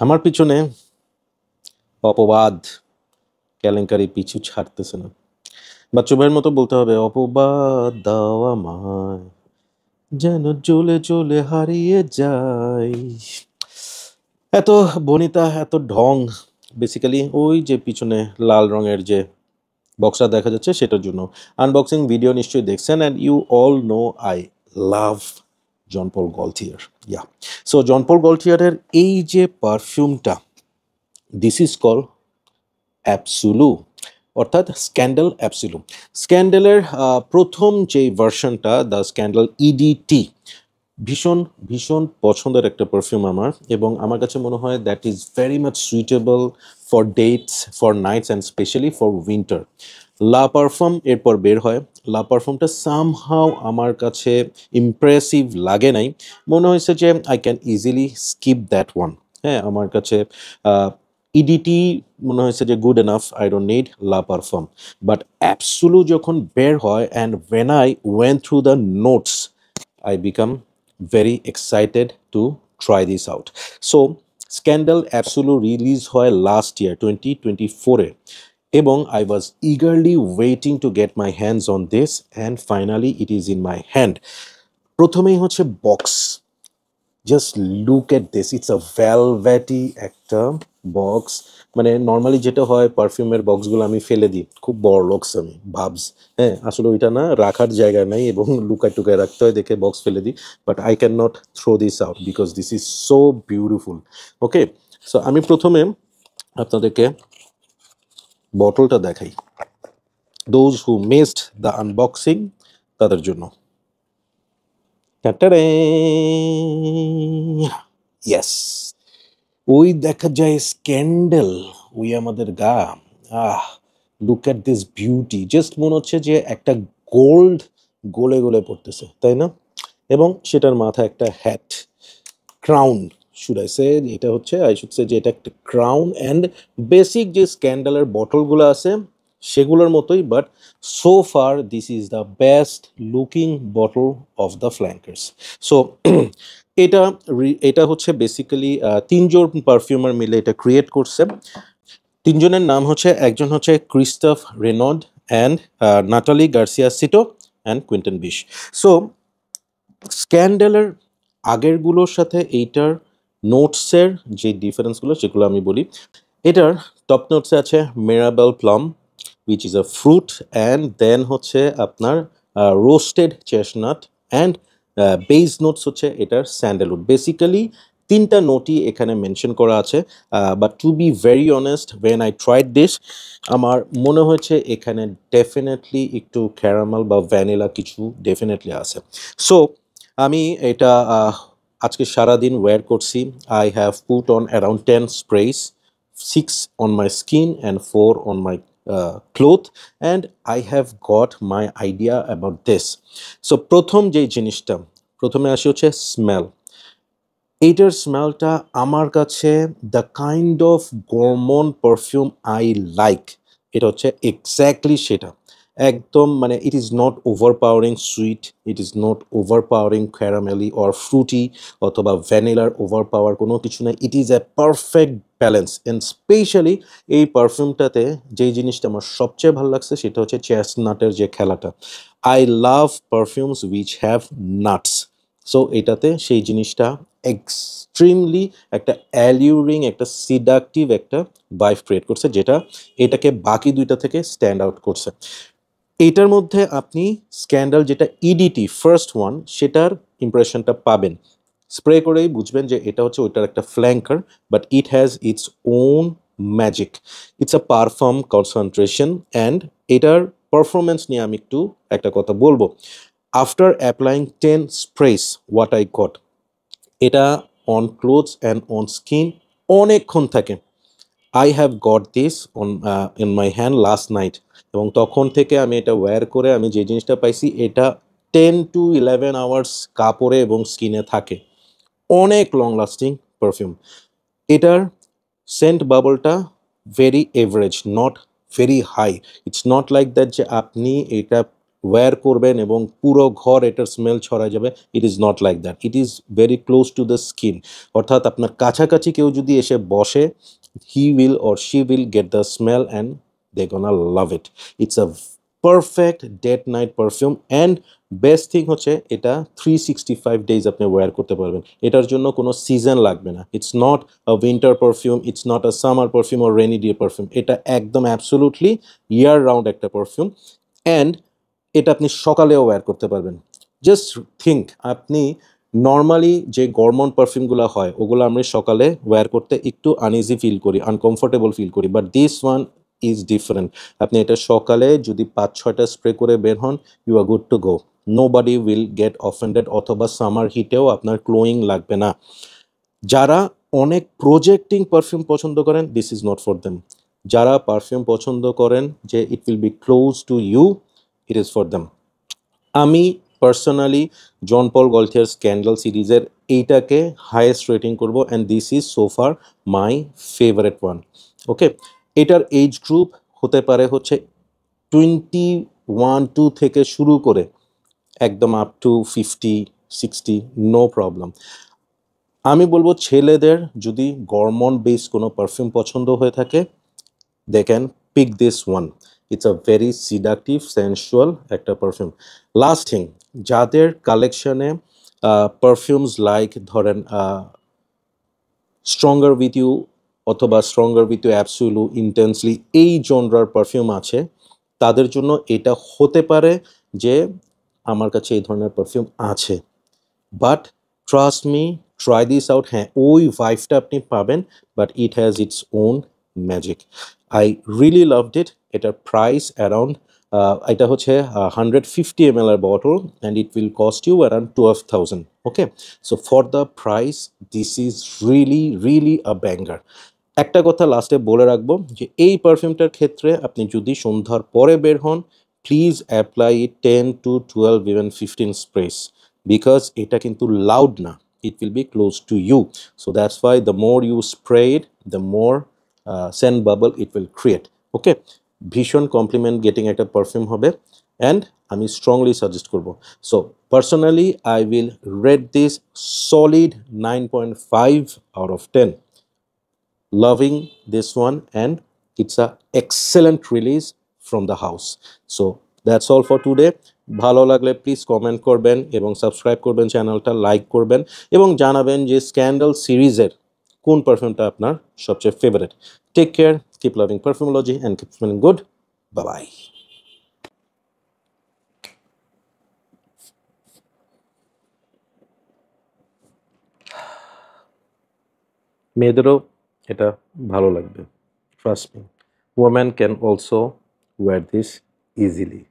আমার পিছনে অপবাদ কেলেঙ্কারি পিছু ছাড়তেছে না। বাচ্চু ভাইয়ের মতো বলতে হবে, অপবাদ দাও আমায়, যেন জ্বলে জ্বলে হারিয়ে যাই। এত বনিতা, এত ঢং, বেসিক্যালি ওই যে পিছনে লাল রঙের যে বক্সটা দেখা যাচ্ছে সেটার জন্য। আনবক্সিং ভিডিও নিশ্চয়ই দেখছেন, and you all know I love Jean Paul Gaultier. Yeah, so Jean Paul গলটিয়ারের এই যে পারফিউমটা, দিস ইজ কল অ্যাবসুলু, অর্থাৎ স্ক্যান্ডেল অ্যাবসুলু। স্ক্যান্ডেলের প্রথম যে ভার্সনটা, দ্য স্ক্যান্ডেল ইডিটি, ভীষণ ভীষণ পছন্দের একটা পারফিউম আমার, এবং আমার কাছে মনে হয় that is very much suitable for dates, for nights, and specially for winter. La perfume এরপর বের হয়। লা পারফিউমটা সামহাও আমার কাছে ইমপ্রেসিভ লাগে নাই, মনে হয়েছে যে I can easily skip that one. হ্যাঁ, আমার কাছে ইডিটি মনে হয়েছে যে good enough, I don't need la perfume. But absolu যখন বের হয়, and when I went through the notes, I become very excited to try this out. So, Scandal Absolute release হয় last year 2024-এ, এবং I was eagerly waiting to get my hands on this, and finally it is in my hand. প্রথমেই হচ্ছে box, just look at this, it's a velvety একটা box. মানে normally যেটা হয়, পারফিউমের বক্সগুলো আমি ফেলে দিই, খুব বড় লোকস আমি ভাবস। হ্যাঁ, আসলে ওইটা না, রাখার জায়গা নাই এবং লুকায় টুকায় রাখতে হয় দেখে বক্স ফেলে দিই। But I can not throw this out because this is so beautiful. Okay, so আমি প্রথমে আপনাদেরকে বটলটা দেখাই, those who missed the unboxing তাদের জন্য। ইয়েস, ওই দেখা যায় স্ক্যান্ডেল, ওই আমাদের গা। Ah, look at this beauty, just মনে হচ্ছে যে একটা গোল্ড গলে গলে পড়তেছে, তাই না? এবং সেটার মাথায় একটা hat, crown should I say, এটা হচ্ছে, আই শুড সে যে এটা একটা ক্রাউন, অ্যান্ড বেসিক যে স্ক্যান্ডেলের বটলগুলো আছে সেগুলোর মতোই, but so far this is the best looking bottle of the flankers. So এটা এটা হচ্ছে বেসিক্যালি তিনজন পারফিউমার মিলে এটা ক্রিয়েট করছে। তিনজনের নাম হচ্ছে, একজন হচ্ছে Christophe Raynaud, and Natalie Garcia Cetto, and Quentin Bisch. So স্ক্যান্ডেলের আগেরগুলোর সাথে এইটার নোটসের যে ডিফারেন্সগুলো সেগুলো আমি বলি। এটার টপ নোটসে আছে mirabelle plum, which is a fruit, and then হচ্ছে আপনার roasted chestnut, and base notes হচ্ছে এটার স্যান্ডেলউড। বেসিক্যালি তিনটা নোটই এখানে মেনশন করা আছে, but to be very honest, when I tried this, আমার মনে হয়েছে এখানে ডেফিনেটলি একটু ক্যারামেল বা ভ্যানিলা কিছু ডেফিনেটলি আছে। সো আমি এটা আজকে সারাদিন ওয়্যার করছি। I have put on around 10 স্প্রেস, 6 on my skin and 4 on my cloth, and I have got my idea about this. So প্রথম যে জিনিসটা, প্রথমে আসি হচ্ছে স্মেল। এইটার স্মেলটা আমার কাছে the kind of gourmand perfume I like, এটা হচ্ছে এক্স্যাক্টলি সেটা। একদম মানে it is not overpowering sweet, it is not overpowering caramelly or fruity অথবা ভ্যানিলার ওভার পাওয়ার কোনো কিছু নেই। It is a perfect balance, and specially এই পারফিউমটাতে যেই জিনিসটা আমার সবচেয়ে ভালো লাগছে সেটা হচ্ছে চেস্টনাটের যে খেলাটা। I love perfumes which have nuts. So এটাতে সেই জিনিসটা এক্সট্রিমলি একটা অ্যালিউরিং, একটা সিডাকটিভ একটা ভাইব ক্রিয়েট করছে, যেটা এটাকে বাকি দুইটা থেকে স্ট্যান্ড আউট করছে। এইটার মধ্যে আপনি স্ক্যান্ডাল যেটা ইডিটি ফার্স্ট ওয়ান, সেটার ইমপ্রেশনটা পাবেন, স্প্রে করেই বুঝবেন যে এটা হচ্ছে ওইটার একটা flanker, but it has its own magic. It's a parfum concentration, and এটার পারফরমেন্স নিয়ে আমি একটু একটা কথা বলবো। After applying 10 sprays, what I got, এটা on clothes and on skin অনেকক্ষণ থাকে। I have got this on in my hand last night, এবং তখন থেকে আমি এটা ওয়্যার করে আমি যে জিনিসটা পাইছি, এটা 10 to 11 আওয়ার্স কাপড়ে এবং স্কিনে থাকে। অনেক লং লাস্টিং পারফিউম। এটার সেন্ট বাবলটা very average, not very high. It's not like that যে আপনি এটা ওয়্যার করবেন এবং পুরো ঘর এটার স্মেল ছড়ায় যাবে। It is not like that, it is very close to the skin. অর্থাৎ আপনার কাছাকাছি কেউ যদি এসে বসে, he will or she will get the smell and they gonna love it. It's a perfect date night perfume and best thing হচ্ছে এটা 365 days আপনি ওয়্যার করতে পারবেন। এটার জন্য কোনো সিজন লাগবে না। It's not a winter perfume, it's not a summer perfume or rainy day perfume. এটা একদম অ্যাবসোলুটলি ইয়ার রাউন্ড একটা পারফিউম অ্যান্ড এটা আপনি সকালেও ওয়্যার করতে পারবেন। জাস্ট থিঙ্ক, আপনি নর্মালি যে গরমন পারফিউমগুলো হয় ওগুলো আমরা সকালে ওয়্যার করতে একটু আনইজি ফিল করি, আনকমফোর্টেবল ফিল করি, but this one is different. আপনি এটা সকালে যদি 5-6টা স্প্রে করে বের হন, you are good to go. Nobody will get offended, অথবা সামার হিটেও আপনার ক্লোয়িং লাগবে না। যারা অনেক প্রজেক্টিং পারফিউম পছন্দ করেন, this is not for them. যারা পারফিউম পছন্দ করেন যে it will be close to you, it is for them. আমি personally Jean Paul Gaultier scandal সিরিজের এইটাকে হাইয়েস্ট রেটিং করব and this is so far my favourite one. Okay, এটার age group হতে পারে হচ্ছে 21-2 থেকে শুরু করে একদম আপ টু 50-60, নো প্রবলেম। আমি বলবো ছেলেদের যদি গরমন বেস কোনো পারফিউম পছন্দ হয়ে থাকে, they can pick this one. It's a very seductive, sensual একটা পারফিউম। লাস্ট থিং, যাদের কালেকশনে পারফিউমস লাইক ধরেন স্ট্রঙ্গার উইথ ইউ অথবা স্ট্রঙ্গার উইথ ইউ অ্যাবসোলু, ইন্টেন্সলি, এই জনরার পারফিউম আছে, তাদের জন্য এটা হতে পারে যে আমার কাছে এই ধরনের পারফিউম আছে। But trust me, try this out. হ্যাঁ, ওই ভাইভটা আপনি পাবেন, but it has its own magic. I really loved it. এটার প্রাইস অ্যারাউন্ড, এটা হচ্ছে 150 ml এর bottle and it will cost you around 12,000। Okay, so for the price this is really really a banger. একটা কথা লাস্টে বলে রাখবো যে এই পারফিউমটার ক্ষেত্রে আপনি যদি সন্ধ্যার পরে বের হন, please apply 10 to 12, even 15 স্প্রেস, because এটা কিন্তু লাউড না, it will be close to you. So that's why the more you spray it, the more scent bubble it will create. Okay, ভীষণ কমপ্লিমেন্ট গেটিং একটা পারফিউম হবে and আমি strongly suggest করব। So personally I will rate this solid 9.5 out of 10. Loving this one and it's a excellent release from the house. So that's all for today. ভালো লাগলে please comment করবেন এবং subscribe করবেন, চ্যানেলটা like করবেন এবং জানাবেন যে স্ক্যান্ডাল সিরিজের কোন পারফিউমটা আপনার সবচেয়ে favourite. Take care, keep loving perfumology and keep smelling good. Bye bye. মেয়েদেরও এটা ভালো লাগবে, trust me. Women can also wear this easily.